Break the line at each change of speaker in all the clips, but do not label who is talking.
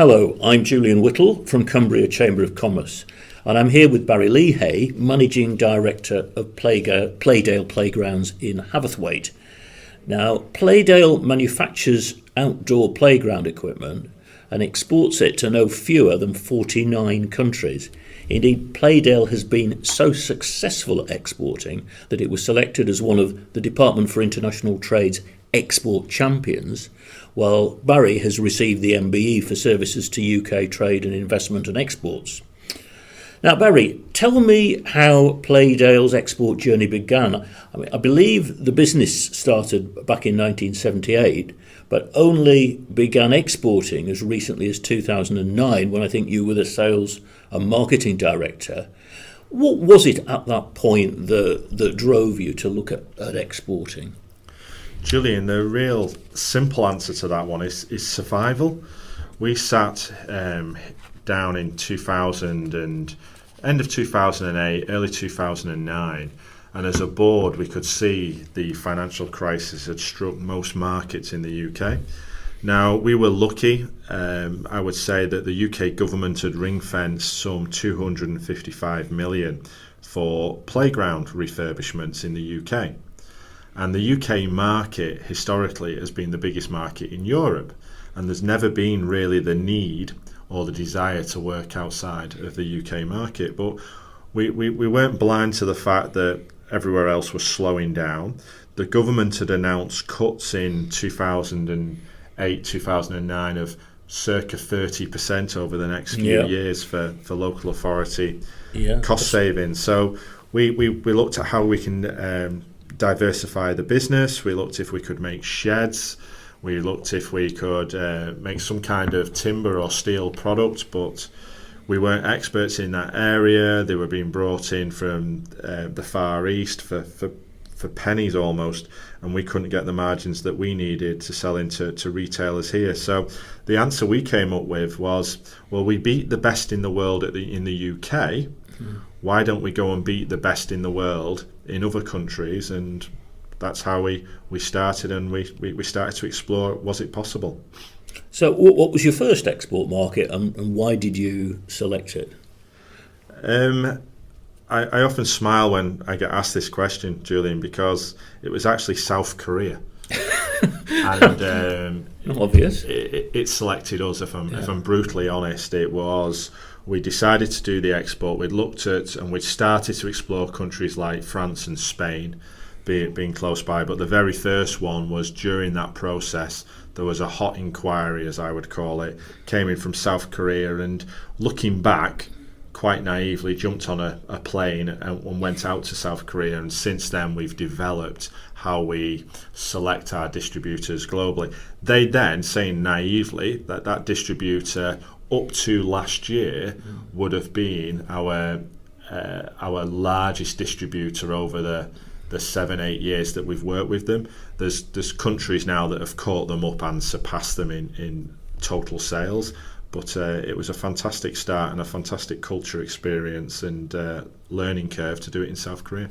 Hello, I'm Julian Whittle from Cumbria Chamber of Commerce, and I'm here with Barry Leahey, Managing Director of Playdale Playgrounds in Haverthwaite. Now, Playdale manufactures outdoor playground equipment and exports it to no fewer than 49 countries. Indeed, Playdale has been so successful at exporting that it was selected as one of the Department for International Trade's export champions, while Barry has received the MBE for services to UK trade and investment and exports. Now, Barry, tell me how Playdale's export journey began. I believe the business started back in 1978, but only began exporting as recently as 2009, when I think you were the sales and marketing director. What was it at that point that drove you to look at exporting?
Julian, the real simple answer to that one is survival. We sat down in 2000 and end of 2008, early 2009, and as a board we could see the financial crisis had struck most markets in the UK. Now, we were lucky. I would say that the UK government had ring-fenced some 255 million for playground refurbishments in the UK. And the UK market historically has been the biggest market in Europe, and there's never been really the need or the desire to work outside of the UK market. But we weren't blind to the fact that everywhere else was slowing down. The government had announced cuts in 2008, 2009 of circa 30% over the next few years for local authority cost savings. So we looked at how we can diversify the business. We looked if we could make sheds. We looked if we could make some kind of timber or steel product, but we weren't experts in that area. They were being brought in from the Far East for pennies almost, and we couldn't get the margins that we needed to sell into retailers here. So the answer we came up with was, well, we beat the best in the world in the UK. Why don't we go and beat the best in the world in other countries? And that's how we started, and we started to explore, was it possible?
So what was your first export market, and why did you select it?
I often smile when I get asked this question, Julian, because it was actually South Korea. And
obvious.
It selected us, if I'm brutally honest. It was, we decided to do the export. We'd looked at and we'd started to explore countries like France and Spain, being close by, but the very first one was during that process there was a hot inquiry, as I would call it, came in from South Korea, and looking back, quite naively jumped on a plane and went out to South Korea, and since then we've developed how we select our distributors globally. They then, saying naively, that distributor up to last year would have been our largest distributor over the 7-8 years that we've worked with them. There's countries now that have caught them up and surpassed them in total sales. But it was a fantastic start and a fantastic culture experience and learning curve to do it in South Korea.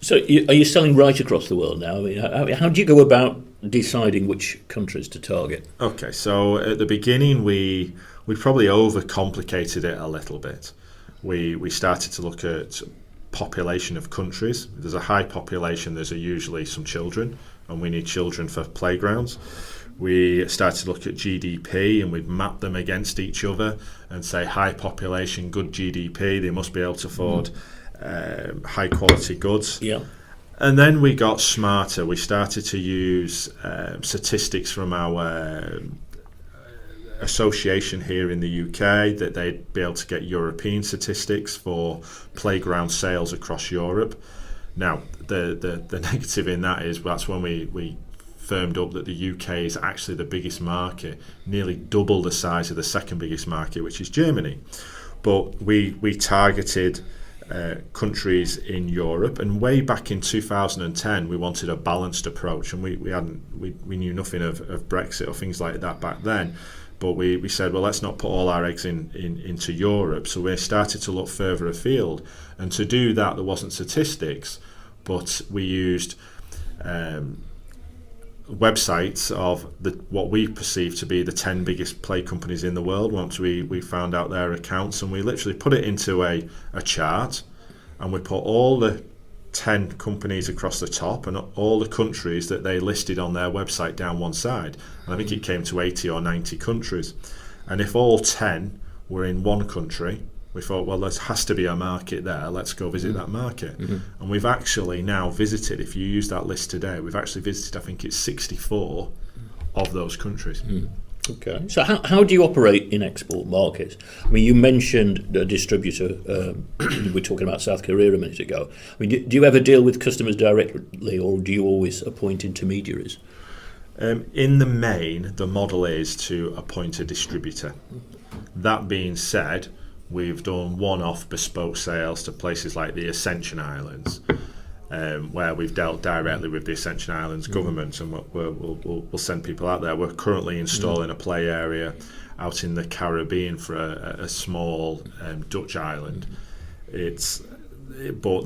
So are you selling right across the world now? I mean, how do you go about deciding which countries to target?
Okay, so at the beginning we probably overcomplicated it a little bit. We started to look at population of countries. There's a high population, there's usually some children, and we need children for playgrounds. We started to look at GDP, and we'd map them against each other and say high population, good GDP, they must be able to afford high quality goods. Yeah. And then we got smarter. We started to use statistics from our association here in the UK, that they'd be able to get European statistics for playground sales across Europe. Now, the negative in that is that's when we firmed up that the UK is actually the biggest market, nearly double the size of the second biggest market, which is Germany. But we targeted countries in Europe, and way back in 2010 we wanted a balanced approach, and we knew nothing of Brexit or things like that back then. But we said, well, let's not put all our eggs into Europe. So we started to look further afield. And to do that, there wasn't statistics, but we used websites of what we perceive to be the 10 biggest play companies in the world once we found out their accounts, and we literally put it into a chart, and we put all the 10 companies across the top and all the countries that they listed on their website down one side, and I think it came to 80 or 90 countries. And if all 10 were in one country, we thought, well, there has to be a market there, let's go visit that market. And we've actually now visited, if you use that list today, we've actually visited, I think it's 64 of those countries.
Okay, so how do you operate in export markets? I mean, you mentioned a distributor. We were talking about South Korea a minute ago. I mean, do you ever deal with customers directly, or do you always appoint intermediaries?
In the main, the model is to appoint a distributor. That being said, we've done one-off bespoke sales to places like the Ascension Islands, where we've dealt directly with the Ascension Islands government, and we'll send people out there. We're currently installing a play area out in the Caribbean for a small Dutch island. But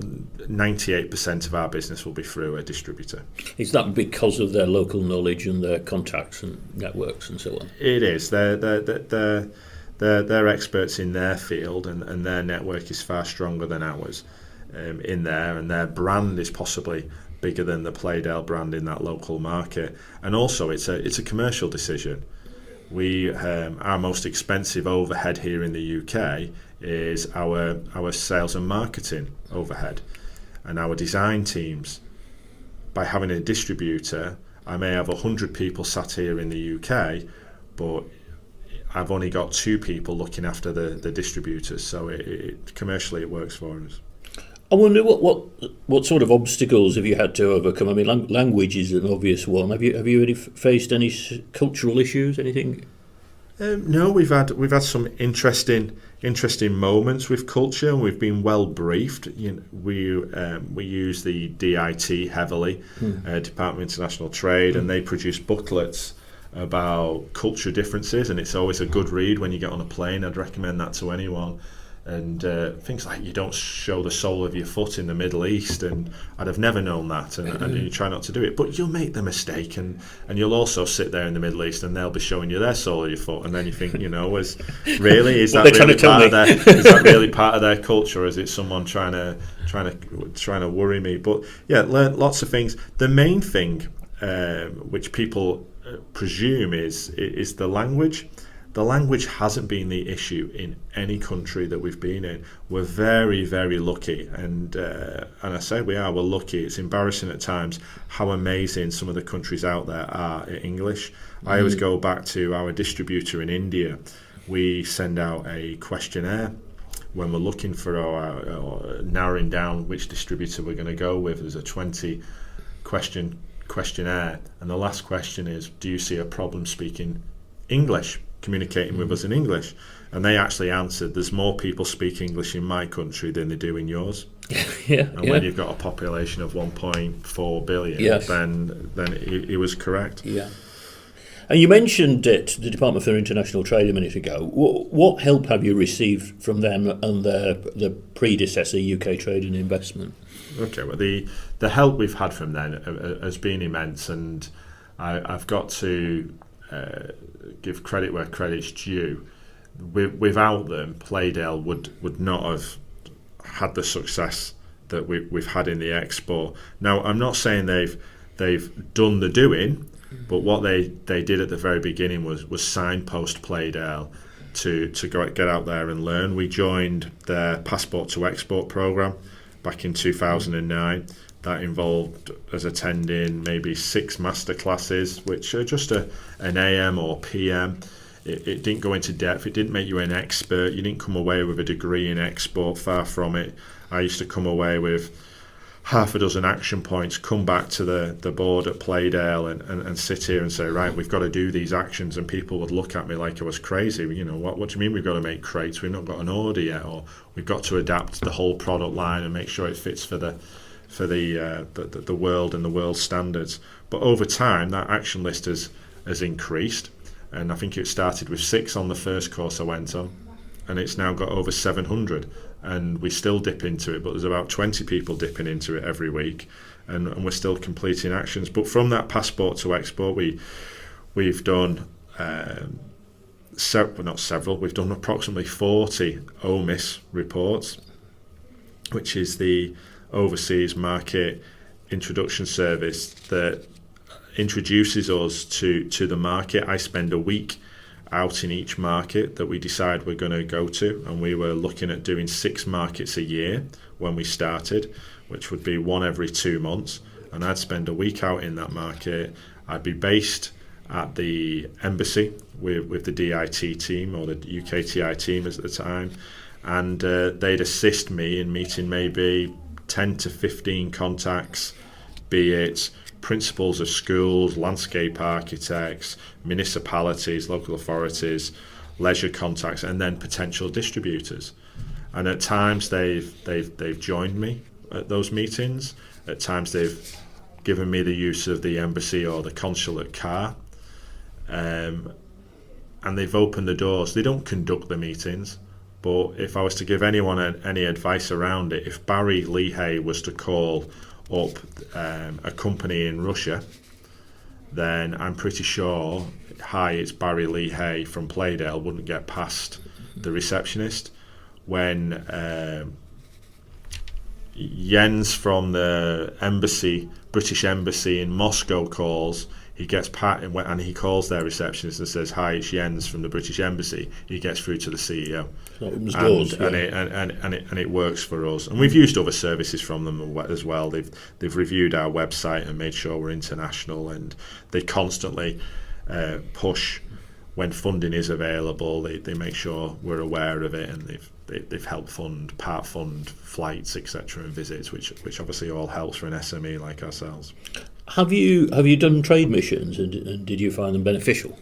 98% of our business will be through a distributor.
Is that because of their local knowledge and their contacts and networks and so on?
It is. They're experts in their field, and their network is far stronger than ours in there, and their brand is possibly bigger than the Playdale brand in that local market. And also, it's a commercial decision. Our most expensive overhead here in the UK is our sales and marketing overhead and our design teams. By having a distributor, I may have 100 people sat here in the UK, but I've only got 2 people looking after the distributors, so commercially it works for us.
I wonder what sort of obstacles have you had to overcome? I mean, language is an obvious one. Have you faced any cultural issues? Anything?
No, we've had some interesting moments with culture, and we've been well briefed. We use the DIT heavily, Department of International Trade, and they produce booklets about culture differences, and it's always a good read when you get on a plane. I'd recommend that to anyone. And things like you don't show the sole of your foot in the Middle East, and I'd have never known that, and you try not to do it, but you'll make the mistake, and you'll also sit there in the Middle East and they'll be showing you their sole of your foot, and then you think, is that really part of their culture, or is it someone trying to worry me? But yeah, learn lots of things. The main thing which people presume is the language. The language hasn't been the issue in any country that we've been in. We're very, very lucky, and I say we're lucky. It's embarrassing at times how amazing some of the countries out there are at English. I always go back to our distributor in India. We send out a questionnaire when we're looking for or narrowing down which distributor we're going to go with. There's a 20 questionnaire, and the last question is, do you see a problem speaking English, communicating with us in English? And they actually answered, there's more people speak English in my country than they do in yours. When you've got a population of 1.4 billion, then it was correct.
Yeah. And you mentioned it, the Department for International Trade a minute ago. What help have you received from them and their predecessor, UK Trade and Investment?
Okay, well, the help we've had from them has been immense, and I've got to give credit where credit's due. Without them, Playdale would not have had the success that we've had in the export. Now, I'm not saying they've done the doing, but what they did at the very beginning was signpost Playdale to get out there and learn. We joined their Passport to Export program back in 2009. That involved us attending maybe 6 masterclasses, which are just an AM or PM. It didn't go into depth. It didn't make you an expert. You didn't come away with a degree in export. Far from it. I used to come away with half a dozen action points, come back to the board at Playdale and sit here and say, right, we've got to do these actions, and people would look at me like I was crazy. What do you mean we've got to make crates? We've not got an order yet, or we've got to adapt the whole product line and make sure it fits for the world and the world standards. But over time, that action list has increased, and I think it started with 6 on the first course I went on, and it's now got over 700. And we still dip into it, but there's about 20 people dipping into it every week, and we're still completing actions. But from that passport to export, we've done we've done approximately 40 OMIS reports, which is the Overseas Market Introduction Service that introduces us to the market. I spend a week out in each market that we decide we're going to go to, and we were looking at doing 6 markets a year when we started, which would be one every 2 months, and I'd spend a week out in that market. I'd be based at the embassy with the DIT team, or the UKTI team at the time, and they'd assist me in meeting maybe 10 to 15 contacts, be it principals of schools, landscape architects, municipalities, local authorities, leisure contacts, and then potential distributors. And at times they've joined me at those meetings. At times they've given me the use of the embassy or the consulate car, and they've opened the doors. They don't conduct the meetings, but if I was to give anyone any advice around it, if Barry Leahey was to call up a company in Russia, then I'm pretty sure, "Hi, it's Barry Leahey from Playdale," wouldn't get past the receptionist. When Jens from the embassy, British embassy in Moscow calls, he gets and he calls their receptionist and says, "Hi, it's Jens from the British embassy." He gets through to the CEO, and it works for us. And we've used other services from them as well. They've reviewed our website and made sure we're international, and they constantly push when funding is available. They make sure we're aware of it, and they've helped part fund flights, etc., and visits, which obviously all helps for an SME like ourselves.
Have you done trade missions, and did you find them beneficial?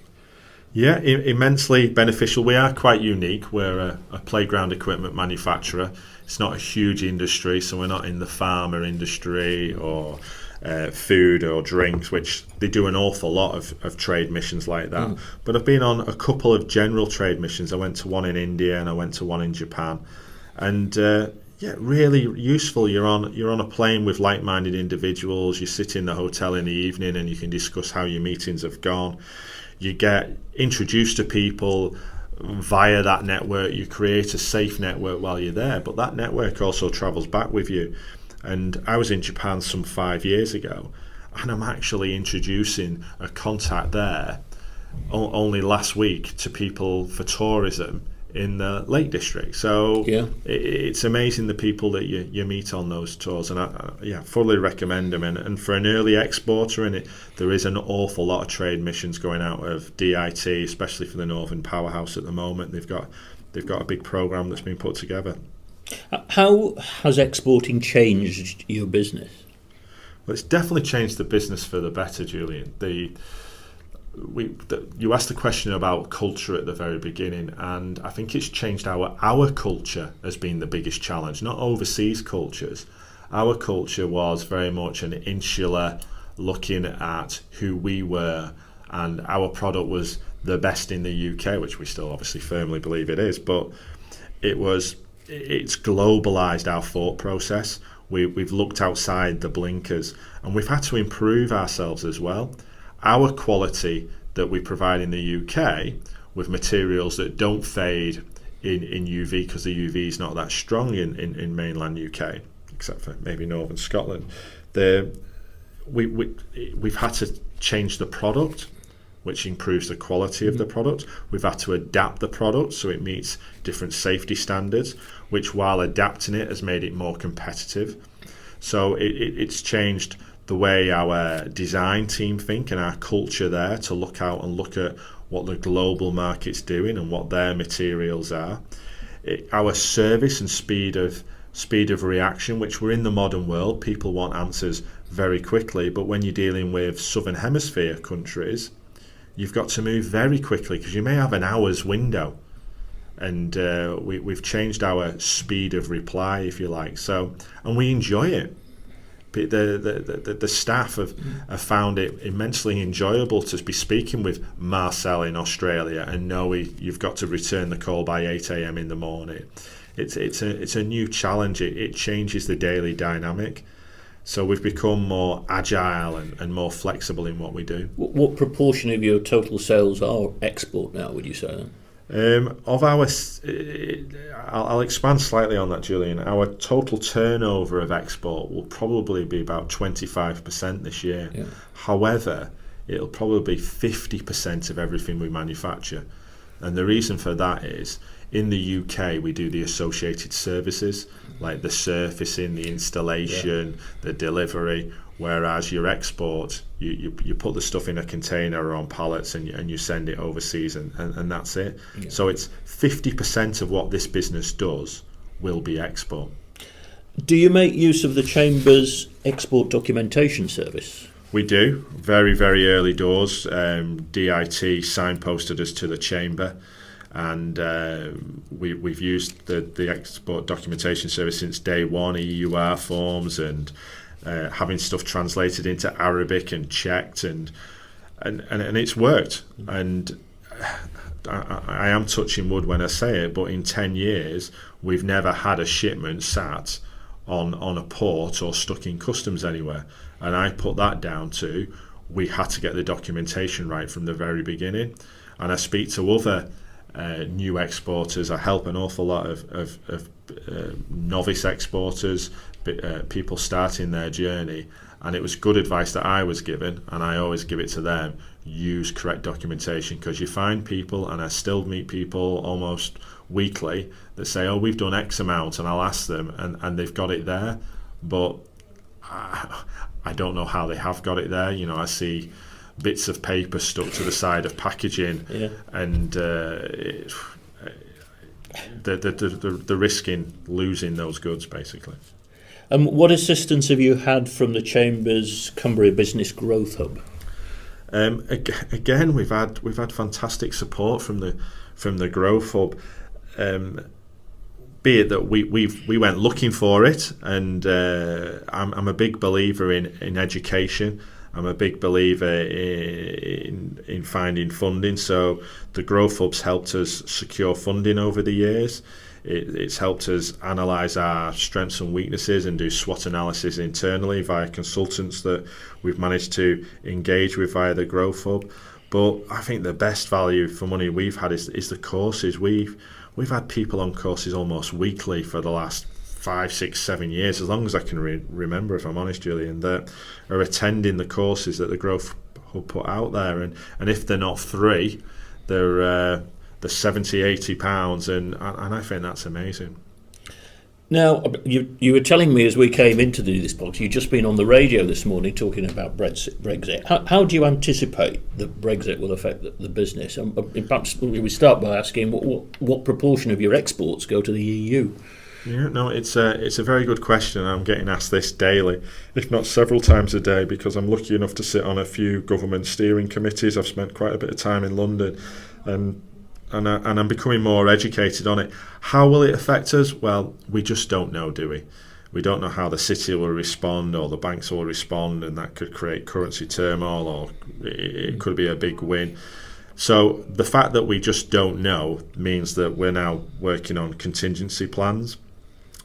Yeah, immensely beneficial. We are quite unique. We're a playground equipment manufacturer. It's not a huge industry, so we're not in the pharma industry or food or drinks, which they do an awful lot of trade missions like that. But I've been on a couple of general trade missions. I went to one in India and I went to one in Japan, and really useful. You're on a plane with like-minded individuals. You sit in the hotel in the evening and you can discuss how your meetings have gone. You get introduced to people via that network. You create a safe network while you're there, but that network also travels back with you. And I was in Japan some 5 years ago, and I'm actually introducing a contact there only last week to people for tourism in the Lake District. So it's amazing the people that you meet on those tours, and I fully recommend them. And for an early exporter, there is an awful lot of trade missions going out of DIT, especially for the Northern Powerhouse at the moment. They've got a big program that's been put together.
How has exporting changed your business?
Well, it's definitely changed the business for the better, Julian. You asked the question about culture at the very beginning, and I think it's changed our culture has been the biggest challenge, not overseas cultures. Our culture was very much an insular, looking at who we were, and our product was the best in the UK, which we still obviously firmly believe it is, but it's globalized our thought process. We've looked outside the blinkers, and we've had to improve ourselves as well. Our quality that we provide in the UK with materials that don't fade in UV, because the UV is not that strong in mainland UK, except for maybe northern Scotland. We've had to change the product, which improves the quality of the product. We've had to adapt the product so it meets different safety standards, which while adapting it has made it more competitive. So it's changed the way our design team think and our culture there to look out and look at what the global market's doing and what their materials are. Our service and speed of reaction, which we're in the modern world, people want answers very quickly, but when you're dealing with Southern Hemisphere countries, you've got to move very quickly because you may have an hour's window, and we've changed our speed of reply, if you like. So, and we enjoy it. The staff have found it immensely enjoyable to be speaking with Marcel in Australia and know you've got to return the call by 8 a.m. in the morning. It's a new challenge. It changes the daily dynamic. So we've become more agile and more flexible in what we do.
What proportion of your total sales are export now, would you say?
Of our, I'll expand slightly on that, Julian. Our total turnover of export will probably be about 25% this year.
Yeah.
However, it'll probably be 50% of everything we manufacture. And the reason for that is, in the UK, we do the associated services, like the surfacing, the installation, the delivery, whereas your export, you put the stuff in a container or on pallets and you send it overseas and that's it. Yeah. So it's 50% of what this business does will be export.
Do you make use of the Chamber's export documentation service?
We do. Very, very early doors. DIT signposted us to the Chamber. And we've used the export documentation service since day one, EUR forms and having stuff translated into Arabic and checked, and it's worked. And I am touching wood when I say it, but in 10 years, we've never had a shipment sat on a port or stuck in customs anywhere. And I put that down to, we had to get the documentation right from the very beginning. And I speak to other new exporters. I help an awful lot of novice exporters, people starting their journey, and it was good advice that I was given, and I always give it to them: use correct documentation, because you find people, and I still meet people almost weekly, that say, oh, we've done X amount, and I'll ask them, and they've got it there, but I don't know how they have got it there. You know, I see bits of paper stuck to the side of packaging, and the risk in losing those goods, basically.
What assistance have you had from the Chamber's Cumbria Business Growth Hub?
Again, we've had fantastic support from the Growth Hub. Be it that we went looking for it, and I'm a big believer in education. I'm a big believer in finding funding. So the Growth Hub's helped us secure funding over the years. It's helped us analyse our strengths and weaknesses and do SWOT analysis internally via consultants that we've managed to engage with via the Growth Hub. But I think the best value for money we've had is the courses. We've had people on courses almost weekly for the last 5, 6, 7 years, as long as I can remember, if I'm honest, Julian, that are attending the courses that the Growth Hub put out there, and if they're not free, they're £70-80, and I think that's amazing.
Now, you were telling me as we came in to do this podcast, you'd just been on the radio this morning talking about Brexit. How do you anticipate that Brexit will affect the business? And perhaps we start by asking what proportion of your exports go to the EU?
Yeah, no, it's a very good question. I'm getting asked this daily, if not several times a day, because I'm lucky enough to sit on a few government steering committees. I've spent quite a bit of time in London, and I'm becoming more educated on it. How will it affect us? Well, we just don't know, do we? We don't know how the city will respond or the banks will respond, and that could create currency turmoil, or it could be a big win. So the fact that we just don't know means that we're now working on contingency plans,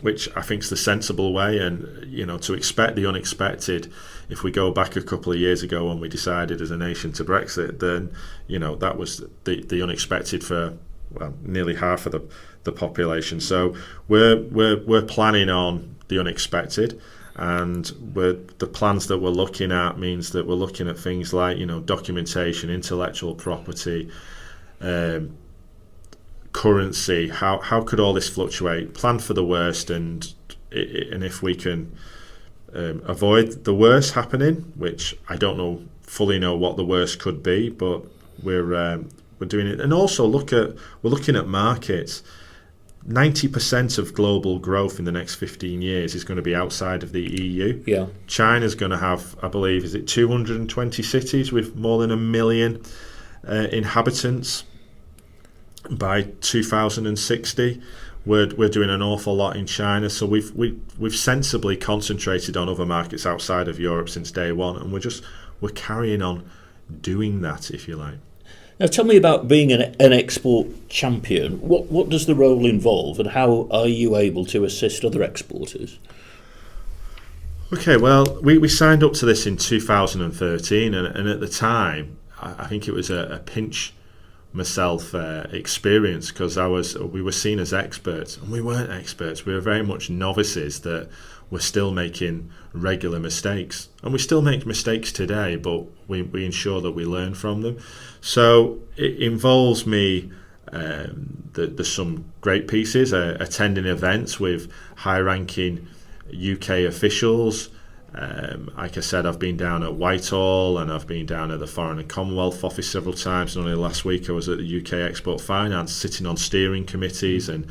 which I think is the sensible way. And, you know, to expect the unexpected, if we go back a couple of years ago when we decided as a nation to Brexit, then, you know, that was the unexpected for, well, nearly half of the population. So we're planning on the unexpected, and the plans that we're looking at means that we're looking at things like, you know, documentation, intellectual property, currency. How could all this fluctuate? Plan for the worst, and if we can avoid the worst happening, which I don't fully know what the worst could be, but we're doing it. And also we're looking at markets. 90% of global growth in the next 15 years is going to be outside of the EU.
Yeah. China's
going to have, I believe, is it 220 cities with more than 1 million inhabitants by 2060. We're doing an awful lot in China, so we've sensibly concentrated on other markets outside of Europe since day one, and we're carrying on doing that, if you like.
Now, tell me about being an export champion. What does the role involve, and how are you able to assist other exporters?
Okay, well, we signed up to this in 2013, and at the time, I think it was a pinch myself experience, because we were seen as experts, and we weren't experts. We were very much novices that were still making regular mistakes, and we still make mistakes today, but we ensure that we learn from them. So it involves me. There's some great pieces, attending events with high-ranking UK officials. Like I said, I've been down at Whitehall, and I've been down at the Foreign and Commonwealth Office several times. And only last week I was at the UK Export Finance, sitting on steering committees and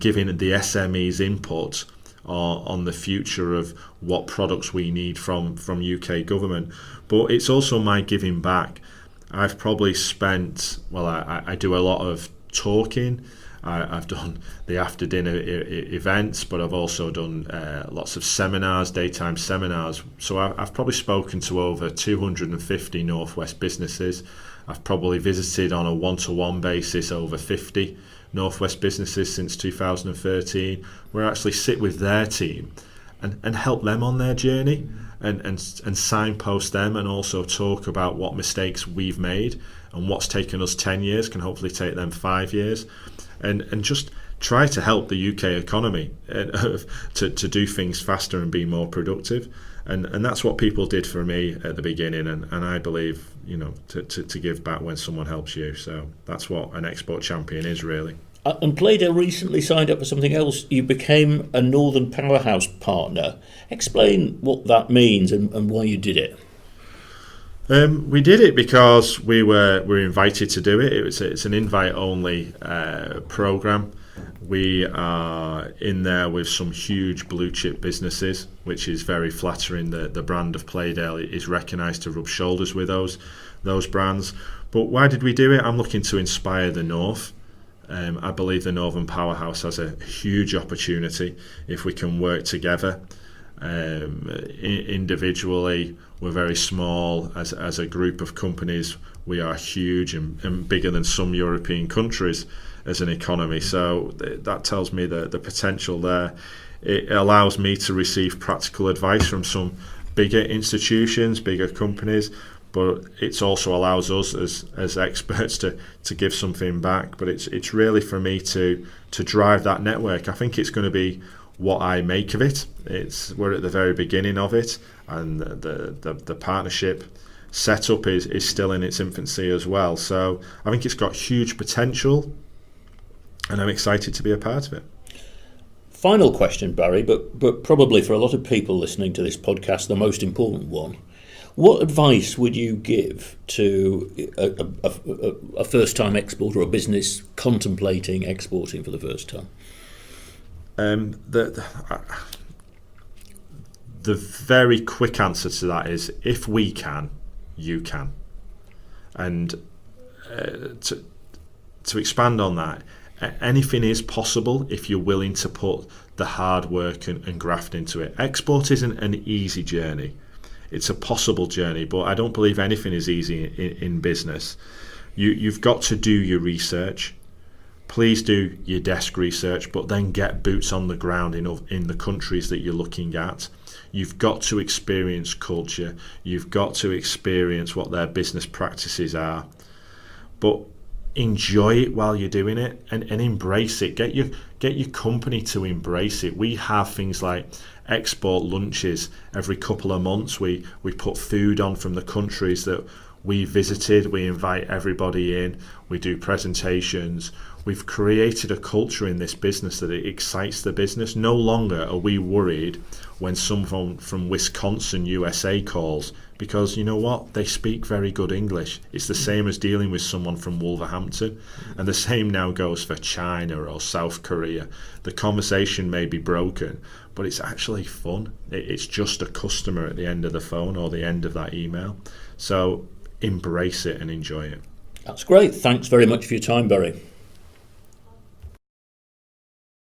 giving the SMEs input on the future of what products we need from UK government. But it's also my giving back. I've probably spent, I do a lot of talking. I've done the after dinner events, but I've also done lots of seminars, daytime seminars. So I've probably spoken to over 250 Northwest businesses. I've probably visited on a one-to-one basis over 50 Northwest businesses since 2013, where I actually sit with their team and help them on their journey. And signpost them, and also talk about what mistakes we've made, and what's taken us 10 years can hopefully take them 5 years, and just try to help the UK economy to do things faster and be more productive. And that's what people did for me at the beginning, and I believe, to give back when someone helps you. So that's what an export champion is, really.
And Playdale recently signed up for something else. You became a Northern Powerhouse partner. Explain what that means and why you did it.
We did it because we were invited to do it. It's an invite-only program. We are in there with some huge blue-chip businesses, which is very flattering. The brand of Playdale is recognised to rub shoulders with those brands. But why did we do it? I'm looking to inspire the North. I believe the Northern Powerhouse has a huge opportunity if we can work together. Individually, we're very small. As a group of companies, we are huge and bigger than some European countries as an economy. So that tells me the potential there. It allows me to receive practical advice from some bigger institutions, bigger companies, but it also allows us as experts to give something back. But it's really for me to drive that network. I think it's going to be what I make of it. We're at the very beginning of it, and the partnership setup is still in its infancy as well. So I think it's got huge potential, and I'm excited to be a part of it.
Final question, Barry, but probably for a lot of people listening to this podcast, the most important one. What advice would you give to a first-time exporter or a business contemplating exporting for the first time?
The very quick answer to that is, if we can, you can. And to expand on that, anything is possible if you're willing to put the hard work and graft into it. Export isn't an easy journey. It's a possible journey, but I don't believe anything is easy in business. You've got to do your research. Please do your desk research, but then get boots on the ground in the countries that you're looking at. You've got to experience culture. You've got to experience what their business practices are. But enjoy it while you're doing it, and embrace it. Get your company to embrace it. We have things like export lunches every couple of months. We put food on from the countries that we visited. We invite everybody in. We do presentations. We've created a culture in this business that it excites the business. No longer are we worried when someone from Wisconsin, USA calls, because you know what? They speak very good English. It's the same as dealing with someone from Wolverhampton. And the same now goes for China or South Korea. The conversation may be broken, but it's actually fun. It's just a customer at the end of the phone or the end of that email. So embrace it and enjoy it.
That's great. Thanks very much for your time, Barry.